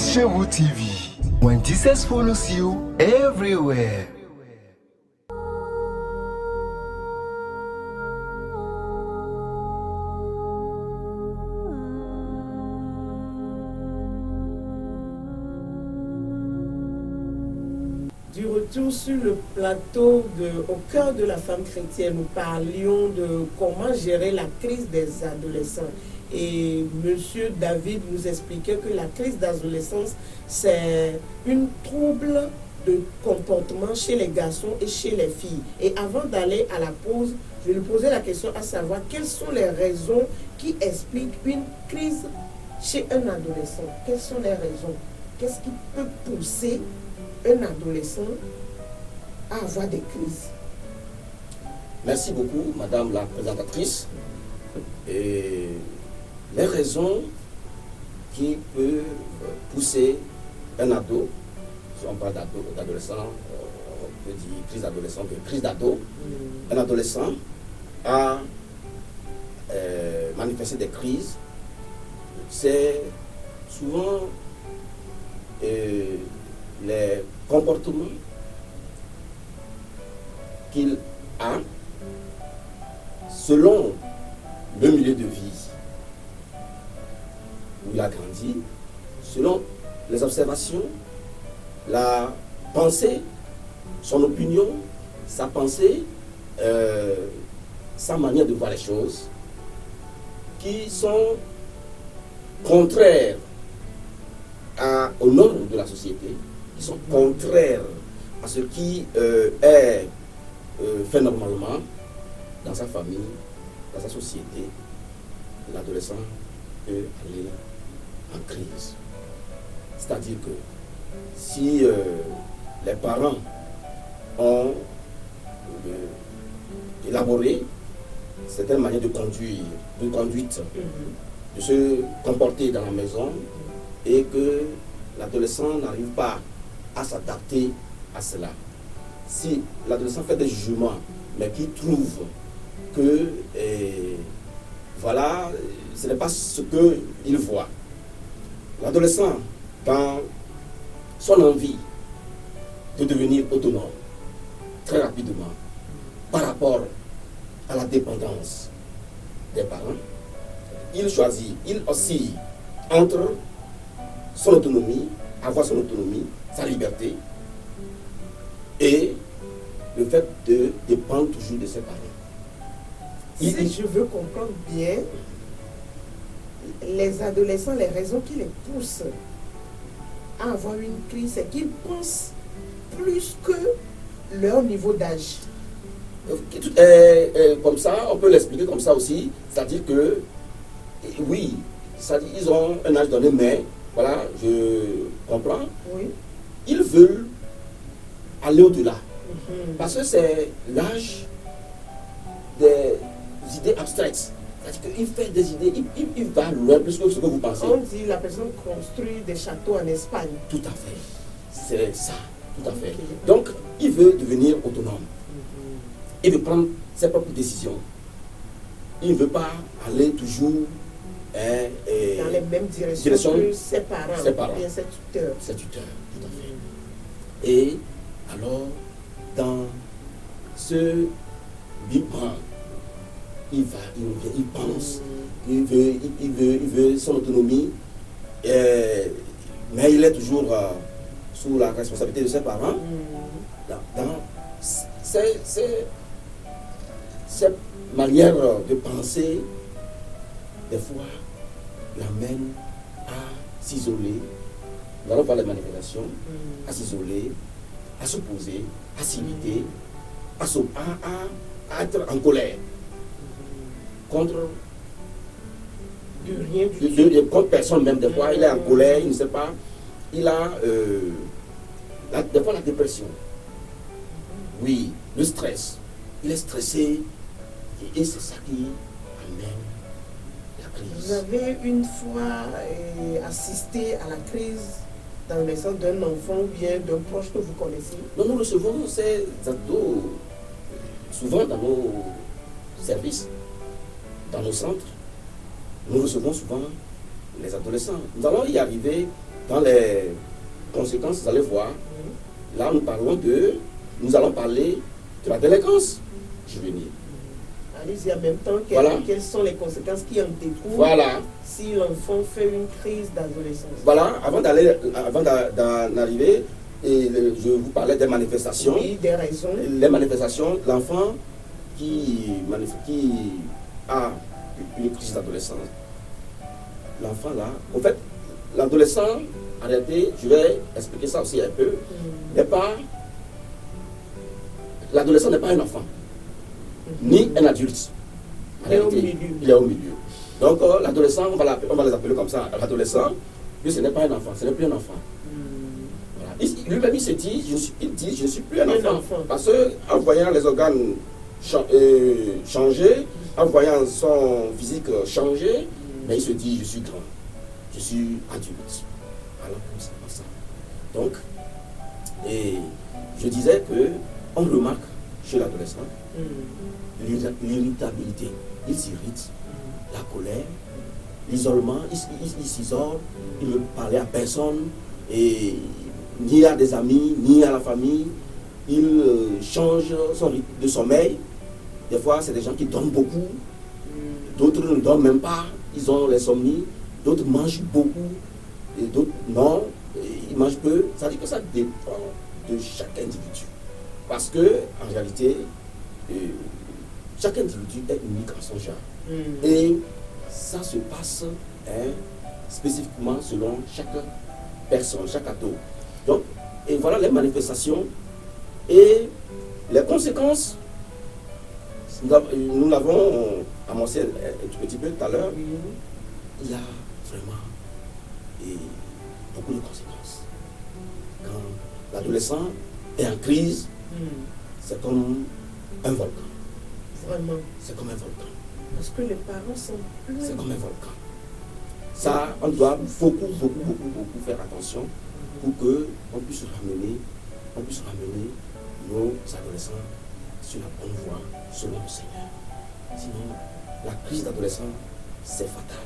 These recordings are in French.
Shewu TV. When Jesus follows you everywhere. Du retour sur le plateau au cœur de la femme chrétienne, nous parlions de comment gérer la crise des adolescents. Et Monsieur David nous expliquait que la crise d'adolescence, c'est une trouble de comportement chez les garçons et chez les filles. Et avant d'aller à la pause, je lui posais la question à savoir quelles sont les raisons qui expliquent une crise chez un adolescent. Quelles sont les raisons? Qu'est-ce qui peut pousser un adolescent à avoir des crises? Merci beaucoup, Madame la présentatrice. Et les raisons qui peuvent pousser un ado, si on parle d'adolescent, on peut dire crise d'adolescent, crise d'ado, un adolescent a manifesté des crises, c'est souvent les comportements qu'il a selon le milieu de vie où il a grandi, selon les observations, la pensée, son opinion, sa pensée, sa manière de voir les choses, qui sont contraires aux normes de la société, qui sont contraires à ce qui est fait normalement dans sa famille, dans sa société. L'adolescent peut aller en crise. C'est-à-dire que si les parents ont élaboré certaines manières de conduire, de conduite, de se comporter dans la maison, et que l'adolescent n'arrive pas à s'adapter à cela. Si l'adolescent fait des jugements, mais qui trouve que voilà, ce n'est pas ce qu'il voit. L'adolescent, dans son envie de devenir autonome, très rapidement, par rapport à la dépendance des parents, il choisit, il oscille entre son autonomie, avoir son autonomie, sa liberté, et le fait de dépendre toujours de ses parents. Si je veux comprendre bien, les adolescents, les raisons qui les poussent à avoir une crise, c'est qu'ils pensent plus que leur niveau d'âge. Comme ça, on peut l'expliquer comme ça aussi, c'est-à-dire que, oui, ils ont un âge donné, mais, voilà, je comprends, Oui. ils veulent aller au-delà, parce que c'est l'âge des idées abstraites. C'est-à-dire qu'il fait des idées, il va loin plus que ce que vous pensez. On dit la personne construit des châteaux en Espagne. Tout à fait. C'est ça, tout à fait. Okay. Donc, il veut devenir autonome. Il veut prendre ses propres décisions. Il ne veut pas aller toujours dans les mêmes directions que ses parents. Bien ses tuteurs. Ses tuteurs, tout à fait. Et alors, dans ce bilan, il pense, il veut son autonomie, mais il est toujours sous la responsabilité de ses parents. Cette manière de penser, des fois, l'amène à s'isoler. Nous allons voir les manifestations, à s'isoler, à s'opposer, à s'imiter, à être en colère contre contre personne même. Des fois, il est en colère, il ne sait pas. Il a des fois la dépression. Oui, le stress. Il est stressé et c'est ça qui amène la crise. Vous avez une fois assisté à la crise dans le sens d'un enfant ou bien d'un proche que vous connaissez? Nous recevons ces ados souvent dans nos services, dans nos centres. Nous recevons souvent les adolescents. Nous allons y arriver dans les conséquences, vous allez voir. Là, nous allons parler de la délinquance juvénile. Allez-y en même temps, quelles sont les conséquences qui en découlent Voilà. si l'enfant fait une crise d'adolescence. Voilà, avant d'en arriver, je vous parlais des manifestations. Oui, des raisons. Les manifestations, l'enfant qui a une crise d'adolescence, l'enfant là, en fait, l'adolescent, en réalité, je vais expliquer ça aussi un peu, l'adolescent n'est pas un enfant, ni un adulte. En réalité, il est au milieu. Donc, l'adolescent, on va les appeler comme ça, l'adolescent, lui, ce n'est pas un enfant, ce n'est plus un enfant. Voilà. Lui-même, il se dit, je ne suis plus un enfant. Parce qu'en voyant les organes changer, en voyant son physique changer, mais il se dit, je suis grand, je suis adulte. Voilà, comme ça. Donc, et je disais qu'on remarque chez l'adolescent l'irritabilité. Il s'irrite, la colère, l'isolement, il s'isole, il ne veut parler à personne, et ni à des amis, ni à la famille. Il change son rythme de sommeil. Des fois, c'est des gens qui dorment beaucoup, d'autres ne dorment même pas, ils ont l'insomnie, d'autres mangent beaucoup, et d'autres non, ils mangent peu. Ça veut dire que ça dépend de chaque individu. Parce que, en réalité, chaque individu est unique en son genre. Et ça se passe spécifiquement selon chaque personne, chaque ado. Donc, et voilà les manifestations et les conséquences. Nous l'avons annoncé un petit peu tout à l'heure. Il y a vraiment beaucoup de conséquences. Quand l'adolescent est en crise, c'est comme un volcan. Vraiment. C'est comme un volcan. Parce que les parents sont pleins. C'est comme un volcan. Ça, on doit beaucoup faire attention pour qu'on puisse ramener nos adolescents sur la bonne voie, selon le Seigneur. Sinon, la crise d'adolescence, c'est fatal.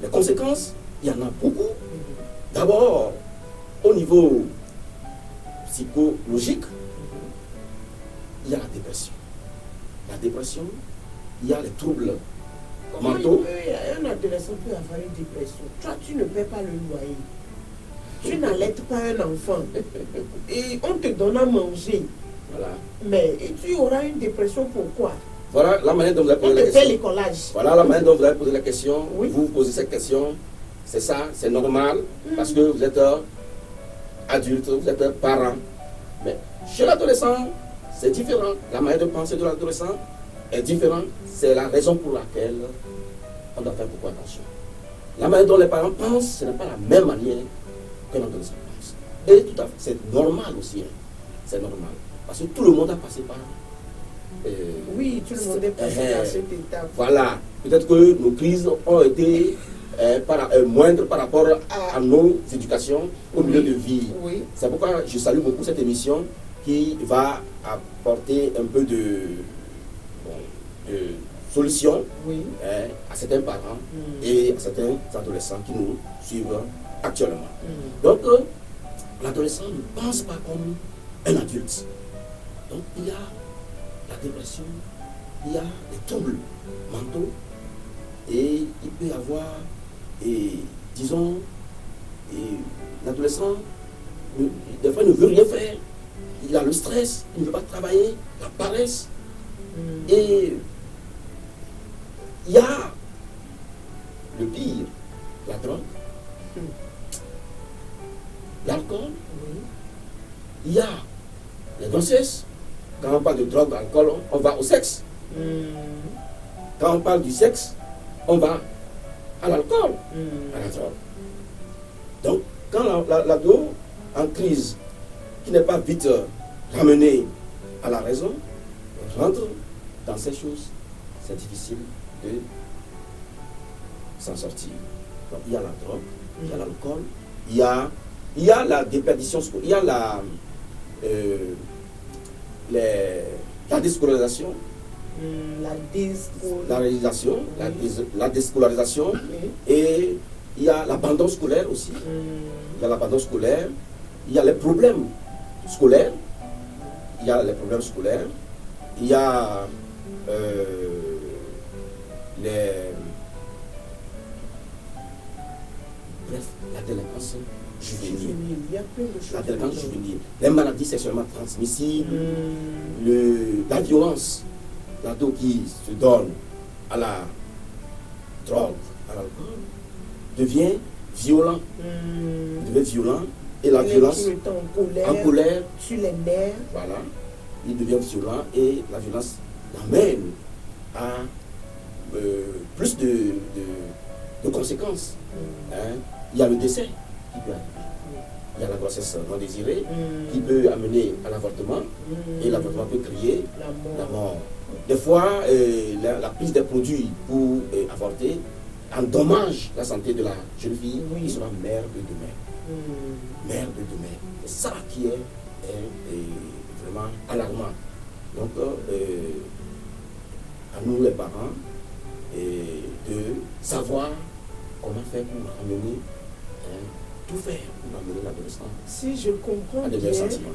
Les conséquences, il y en a beaucoup. D'abord, au niveau psychologique, il y a la dépression. La dépression, il y a les troubles mentaux. Un adolescent peut avoir une dépression. Toi, tu ne paies pas le loyer. Tu n'allaites pas un enfant. Et on te donne à manger. Voilà. Mais tu auras une dépression, pourquoi? Voilà la manière dont vous avez posé la question. On te fait l'écolage. Voilà la manière dont vous avez posé la question. Oui. Vous posez cette question. C'est ça, c'est normal. Parce que vous êtes adulte, vous êtes parent. Mais chez l'adolescent, c'est différent. La manière de penser de l'adolescent est différente. C'est la raison pour laquelle on doit faire beaucoup attention. La manière dont les parents pensent, ce n'est pas la même manière que l'adolescent pense. Et tout à fait, c'est normal aussi. C'est normal. Parce que tout le monde a passé par. Oui, tout le monde est passé par cette étape. Voilà. Peut-être que nos crises ont été moindres par rapport à nos éducations au milieu de vie. Oui. C'est pourquoi je salue beaucoup cette émission qui va apporter un peu de solutions à certains parents et à certains adolescents qui nous suivent actuellement. Donc, l'adolescent ne pense pas comme un adulte. Donc, il y a la dépression, il y a les troubles mentaux et il peut y avoir, disons, l'adolescent, des fois, ne veut rien faire. Il a le stress, il ne veut pas travailler, la paresse. Et il y a le pire, la drogue, l'alcool, il y a les grossesses. Quand on parle de drogue, d'alcool, on va au sexe. Quand on parle du sexe, on va à l'alcool, à la drogue. Donc, quand l'ado en crise, qui n'est pas vite ramené à la raison, rentre dans ces choses, c'est difficile de s'en sortir. Donc, il y a la drogue, il y a l'alcool, il y a la déperdition, il y a la déscolarisation, la déscolarisation et il y a l'abandon scolaire aussi. Il y a l'abandon scolaire, il y a les problèmes scolaires, il y a les problèmes scolaires, il y a les... Bref, la délinquance juvénile. Il y a plein de choses. La délinquance juvénile, les maladies sexuellement transmissibles, la violence, l'ado qui se donne à la drogue, à l'alcool, devient violent. Et la violence Qui est en colère, sur les nerfs. voilà, il devient violent et la violence l'amène à plus de conséquences. Hein. Il y a le décès qui peut arriver. Il y a la grossesse non désirée qui peut amener à l'avortement et l'avortement peut créer la mort. Des fois, la prise des produits pour avorter endommage la santé de la jeune fille qui sera mère de demain. Mère de demain. C'est ça qui est vraiment alarmant. Donc, à nous les parents, de savoir comment faire pour amener, tout faire pour amener l'adolescent Si je comprends à des bien, sentiments.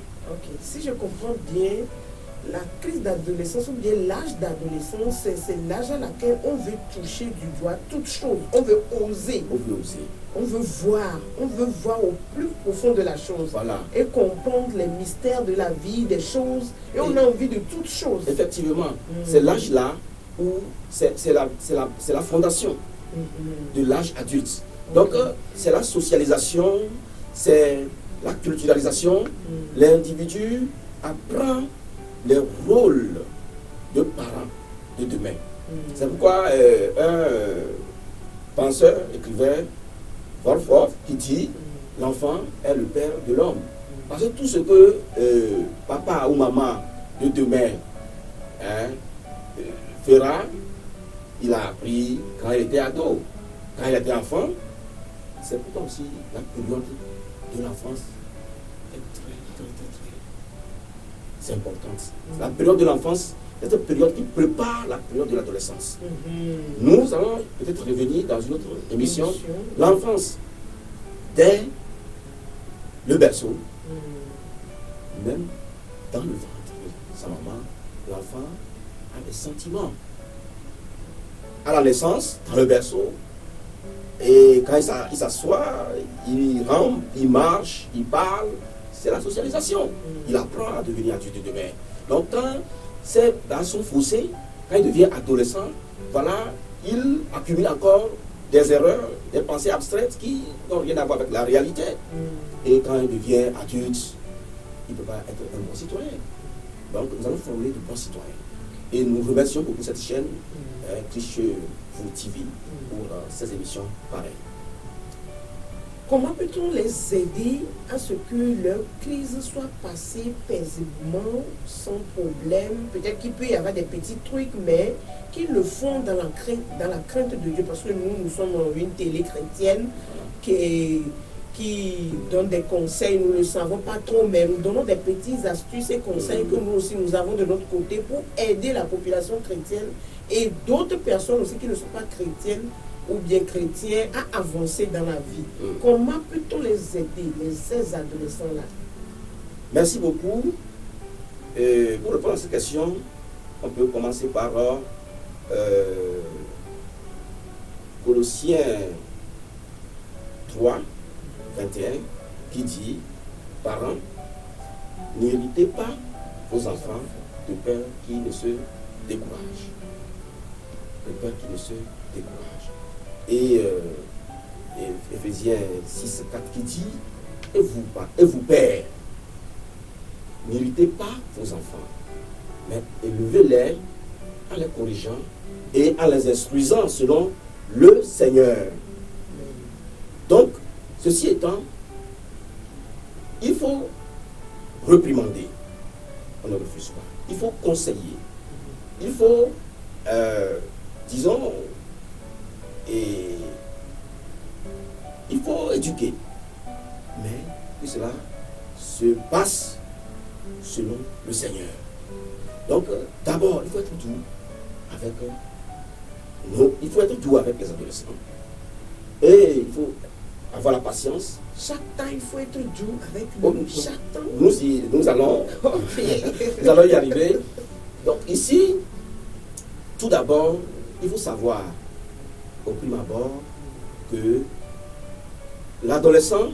si je comprends bien, la crise d'adolescence ou bien l'âge d'adolescence, c'est l'âge à laquelle on veut toucher du doigt toute chose. On veut oser. On veut oser. On veut voir au plus profond de la chose. Voilà. Et comprendre les mystères de la vie, des choses. Et on a envie de toutes choses. Effectivement, c'est l'âge-là où c'est la fondation de l'âge adulte. Donc, c'est la socialisation, c'est la culturalisation. L'individu apprend les rôles de parents de demain. C'est pourquoi un penseur, écrivain, Wolf, qui dit l'enfant est le père de l'homme. Parce que tout ce que papa ou maman de demain fera, il a appris quand il était ado, quand il était enfant. C'est pourquoi aussi la période de l'enfance est très c'est importante. La période de l'enfance est une période qui prépare la période de l'adolescence. Nous allons peut-être revenir dans une autre émission. L'enfance, dès le berceau, même dans le ventre de sa maman, l'enfant a des sentiments. À la naissance, dans le berceau, et quand il s'assoit, il rampe, il marche, il parle, c'est la socialisation. Il apprend à devenir adulte demain. Donc, quand c'est dans son fossé, quand il devient adolescent, voilà, il accumule encore des erreurs, des pensées abstraites qui n'ont rien à voir avec la réalité. Et quand il devient adulte, il ne peut pas être un bon citoyen. Donc, nous allons former de bons citoyens. Et nous remercions beaucoup cette chaîne, Vous TV, pour ces émissions pareilles. Comment peut-on les aider à ce que leur crise soit passée paisiblement, sans problème? Peut-être qu'il peut y avoir des petits trucs, mais qu'ils le font dans la crainte de Dieu. Parce que nous sommes une télé chrétienne qui donne des conseils, nous ne le savons pas trop, mais nous donnons des petites astuces et conseils que nous aussi nous avons de notre côté pour aider la population chrétienne et d'autres personnes aussi qui ne sont pas chrétiennes ou bien chrétiens à avancer dans la vie. Comment peut-on les aider, ces adolescents-là? Merci beaucoup. Pour répondre à cette question, on peut commencer par Colossiens 3, 21, qui dit, parents, n'héritez pas vos enfants de peur qui ne se découragent. De peur qui ne se découragent. Et Éphésiens 6, 4 qui dit, et vous pères, n'héritez pas vos enfants, mais élevez-les en les corrigeant et en les instruisant selon le Seigneur. Donc, ceci étant, il faut réprimander, on ne refuse pas. Il faut conseiller, il faut, disons, et il faut éduquer, mais que cela se passe selon le Seigneur. Donc, d'abord, il faut être doux avec les adolescents. Et il faut avoir la patience. Chaque temps, il faut être doux avec Oh, lui. Chaque temps. Nous allons nous allons y arriver. Donc ici, tout d'abord, il faut savoir au prime abord que l'adolescent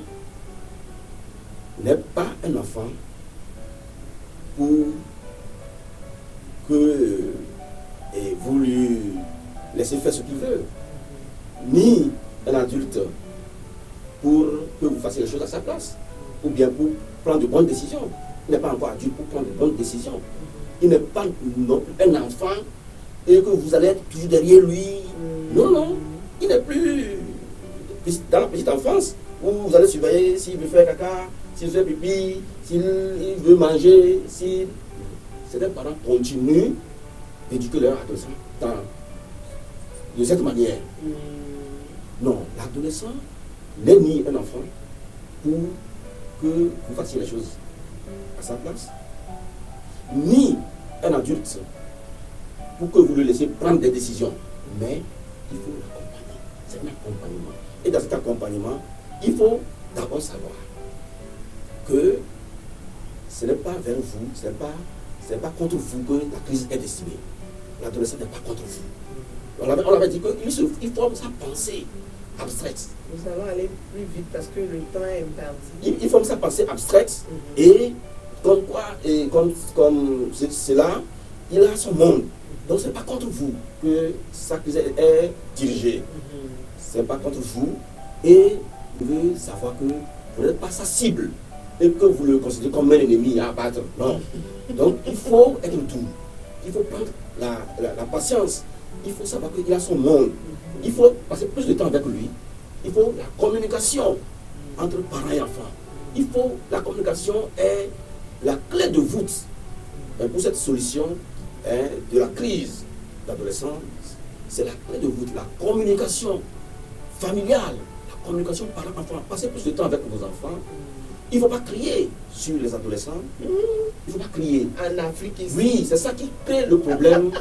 n'est pas un enfant pour que vous lui laissez faire ce qu'il veut, ni un adulte pour que vous fassiez les choses à sa place, ou bien pour prendre de bonnes décisions. Il n'est pas encore adulte pour prendre de bonnes décisions. Il n'est pas non plus un enfant et que vous allez être toujours derrière lui. Non, non, il n'est plus dans la petite enfance où vous allez surveiller s'il veut faire caca, s'il veut faire pipi, s'il veut manger, si certains parents continuent d'éduquer leur adolescent de cette manière. Non, l'adolescent n'est ni un enfant pour que vous fassiez les choses à sa place, ni un adulte pour que vous le laissiez prendre des décisions. Mais il faut l'accompagner. C'est un accompagnement. Et dans cet accompagnement, il faut d'abord savoir que ce n'est pas vers vous, ce n'est pas contre vous que la crise est destinée. L'adolescent n'est pas contre vous. On avait dit qu'il forme sa pensée abstraite. Nous allons aller plus vite parce que le temps est imparti. Il forme sa pensée abstraite et comme quoi, et comme cela, il a son monde. Donc ce n'est pas contre vous que sa crise est dirigée. Ce n'est pas contre vous et vous devez savoir que vous n'êtes pas sa cible et que vous le considérez comme un ennemi à abattre. Non. Donc il faut être doux. Il faut prendre la patience. Il faut savoir qu'il a son monde. Il faut passer plus de temps avec lui. Il faut la communication entre parents et enfants. La communication est la clé de voûte pour cette solution de la crise d'adolescence. C'est la clé de voûte, la communication familiale, la communication parent-enfant. Passez plus de temps avec vos enfants. Il ne faut pas crier sur les adolescents. Il ne faut pas crier. En Afrique ici. Oui, c'est ça qui crée le problème.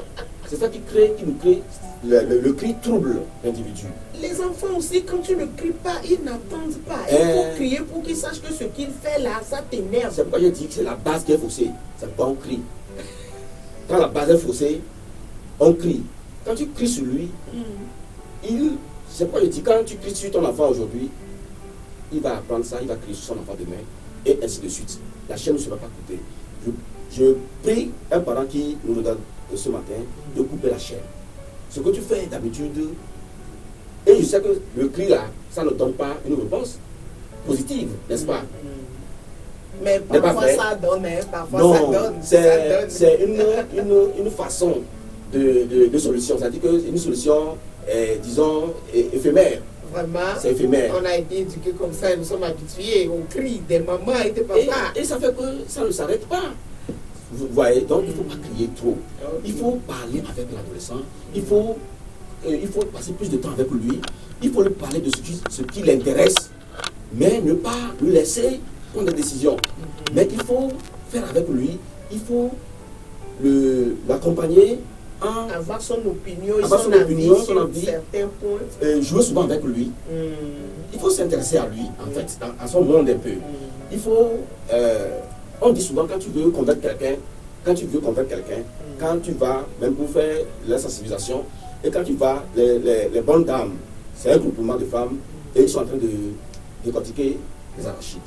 C'est ça qui nous crée le cri trouble l'individu. Les enfants aussi, quand tu ne cries pas, ils n'attendent pas. Il faut crier pour qu'ils sachent que ce qu'il fait là, ça t'énerve. C'est pourquoi je dis que c'est la base qui est faussée. C'est pas on crie. Quand la base est faussée, on crie. Quand tu cries sur lui, c'est pourquoi je dis quand tu cries sur ton enfant aujourd'hui, il va apprendre ça, il va crier sur son enfant demain, et ainsi de suite. La chaîne ne sera pas coupée. Je prie un parent qui nous regarde ce matin de couper la chaîne. Ce que tu fais d'habitude, et je sais que le cri là, ça ne donne pas une réponse positive, n'est-ce pas? Mais parfois ça donne, parfois non, ça donne. C'est une façon de solution. C'est-à-dire que c'est une solution, disons, éphémère. Vraiment, c'est éphémère. On a été éduqués comme ça, nous sommes habitués, on crie des mamans et des papas. Et ça fait que ça ne s'arrête pas. Vous voyez, donc il ne faut pas crier trop. Il faut parler avec l'adolescent. Il faut passer plus de temps avec lui. Il faut lui parler de ce qui l'intéresse, mais ne pas lui laisser prendre des décisions. Mais il faut faire avec lui. Il faut l'accompagner. Avoir son opinion, son avis, certains points. Jouer souvent avec lui. Il faut s'intéresser à lui, en fait, à son monde un peu. Il faut, on dit souvent quand tu veux convaincre quelqu'un, quand tu vas, même pour faire la sensibilisation, et quand tu vas, les bonnes dames, c'est un groupement de femmes, et ils sont en train de décortiquer les arachides.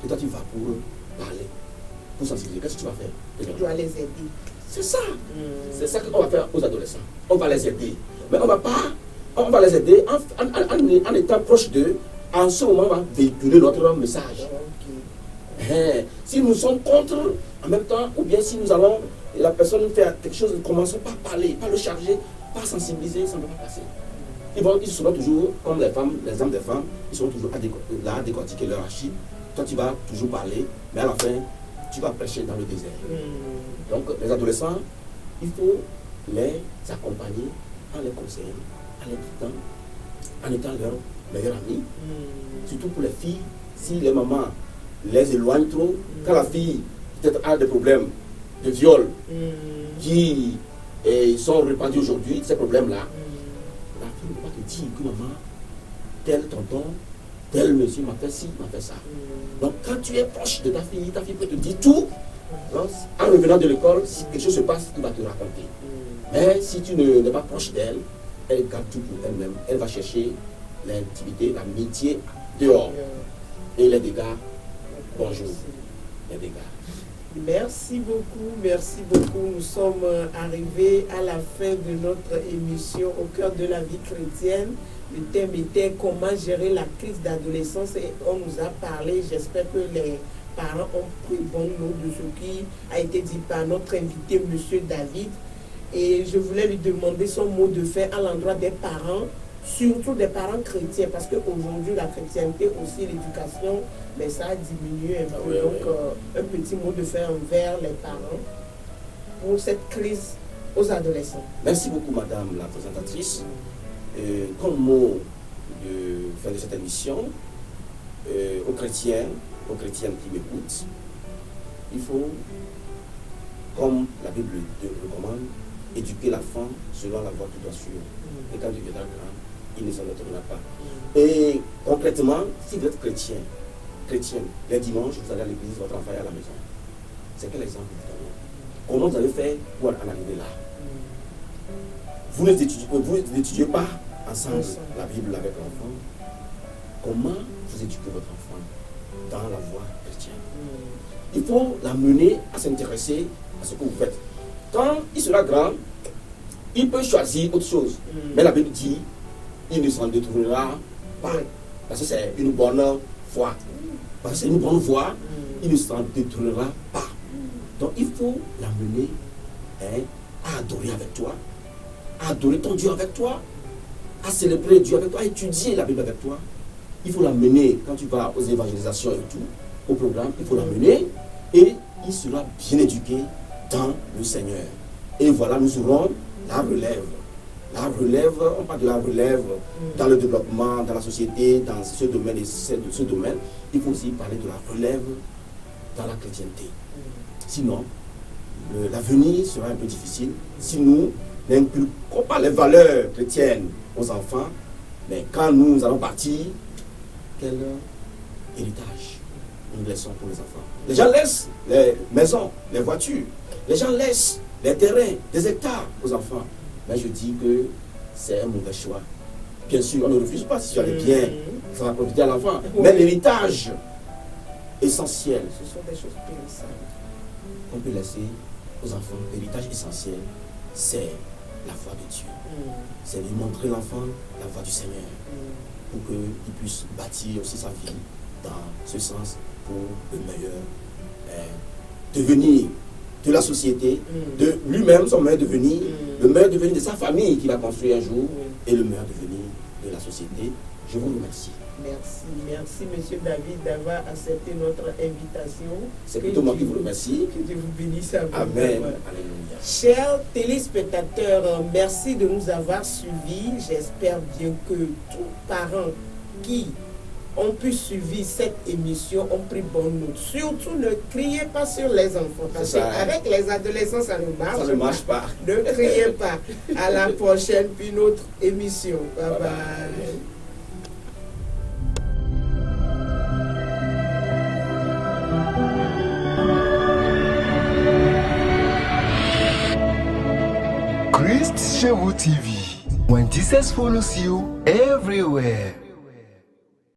Et toi tu vas pour parler, pour sensibiliser. Qu'est-ce que tu vas faire? Tu dois les aider. C'est ça. C'est ça qu'on va faire aux adolescents. On va les aider. Mais on va les aider en étant proche d'eux. En ce moment, on va véhiculer notre message. Si nous sommes contre, en même temps, ou bien si nous allons, la personne faire quelque chose, ne commençons pas à parler, pas le charger, pas sensibiliser, ça ne va pas passer. Ils seront toujours, comme les femmes, les âmes des femmes, ils seront toujours là à décortiquer leur archive. Toi, tu vas toujours parler, mais à la fin, tu vas prêcher dans le désert. Donc, les adolescents, il faut les accompagner en les conseillant, en les guidant, en étant leur meilleur ami. Surtout pour les filles, si les mamans les éloignent trop, quand la fille peut-être a des problèmes de viol qui sont répandus aujourd'hui, ces problèmes-là, la fille ne peut pas te dire que maman tel tonton, tel monsieur m'a fait ci, m'a fait ça. Donc quand tu es proche de ta fille peut te dire tout. Donc, en revenant de l'école, si quelque chose se passe, il va te raconter. Mais si tu n'es pas proche d'elle, elle garde tout pour elle-même. Elle va chercher l'intimité, l'amitié dehors. Et les dégâts, bonjour, les dégâts. Merci beaucoup. Nous sommes arrivés à la fin de notre émission Au cœur de la vie chrétienne. Le thème était comment gérer la crise d'adolescence et on nous a parlé, j'espère que les parents ont pris bonne note de ce qui a été dit par notre invité, M. David. Et je voulais lui demander son mot de fin à l'endroit des parents, surtout des parents chrétiens, parce qu'aujourd'hui, la chrétienté aussi, l'éducation, mais ça a diminué un peu. Donc, un petit mot de fin envers les parents pour cette crise aux adolescents. Merci beaucoup, madame la présentatrice. Comme mot de fin de cette émission, aux chrétiens, aux chrétiennes qui m'écoutent, il faut, comme la Bible le recommande, éduquer l'enfant selon la voie qu'il doit suivre. Et quand il deviendra grand, il ne s'en retournera pas. Et concrètement, si vous êtes chrétienne, les dimanches, vous allez à l'église, votre enfant est à la maison. C'est quel exemple vous donnez? Comment vous avez fait pour en arriver là? Vous n'étudiez pas ensemble la Bible avec l'enfant. Comment vous éduquez votre enfant dans la voie chrétienne? Il faut l'amener à s'intéresser à ce que vous faites. Quand il sera grand, il peut choisir autre chose. Mais la Bible dit, il ne s'en détournera pas. Parce que c'est une bonne foi. Parce que c'est une bonne voie, il ne s'en détournera pas. Donc il faut l'amener à adorer avec toi, à adorer ton Dieu avec toi, à célébrer Dieu avec toi, à étudier la Bible avec toi. Il faut l'amener quand tu vas aux évangélisations et tout, au programme, il faut l'amener et il sera bien éduqué dans le Seigneur. Et voilà, nous aurons la relève. La relève, on parle de la relève dans le développement, dans la société, dans ce domaine et ce domaine. Il faut aussi parler de la relève dans la chrétienté. Sinon, l'avenir sera un peu difficile si nous n'inculquons pas les valeurs chrétiennes aux enfants. Mais quand nous allons partir, quel héritage nous laissons pour les enfants? Les gens laissent les maisons, les voitures. Les gens laissent les terrains, des hectares aux enfants. Mais je dis que c'est un mauvais choix. Bien sûr, on ne refuse pas si tu as les biens, ça va profiter à l'enfant. Mais l'héritage essentiel, Ce sont des choses périssables qu'on peut laisser aux enfants. L'héritage essentiel, c'est la voie de Dieu. C'est lui montrer l'enfant la voie du Seigneur pour qu'il puisse bâtir aussi sa vie dans ce sens pour le meilleur devenir de la société, de lui-même, son meilleur devenir, le meilleur devenir de sa famille qu'il va construire un jour et le meilleur devenir de la société. Je vous remercie. Merci M. David d'avoir accepté notre invitation. C'est plutôt moi qui vous remercie. Que Dieu vous bénisse à vous. Amen. Alléluia. Chers téléspectateurs, merci de nous avoir suivis. J'espère bien que tous parents qui ont pu suivre cette émission ont pris bonne note. Surtout, ne criez pas sur les enfants. Parce qu'avec les adolescents, ça ne marche pas. Ça ne marche pas. Ne criez pas. À la prochaine, puis une autre émission. Bye bye. Christ Chez vous TV. When Jesus follows you everywhere.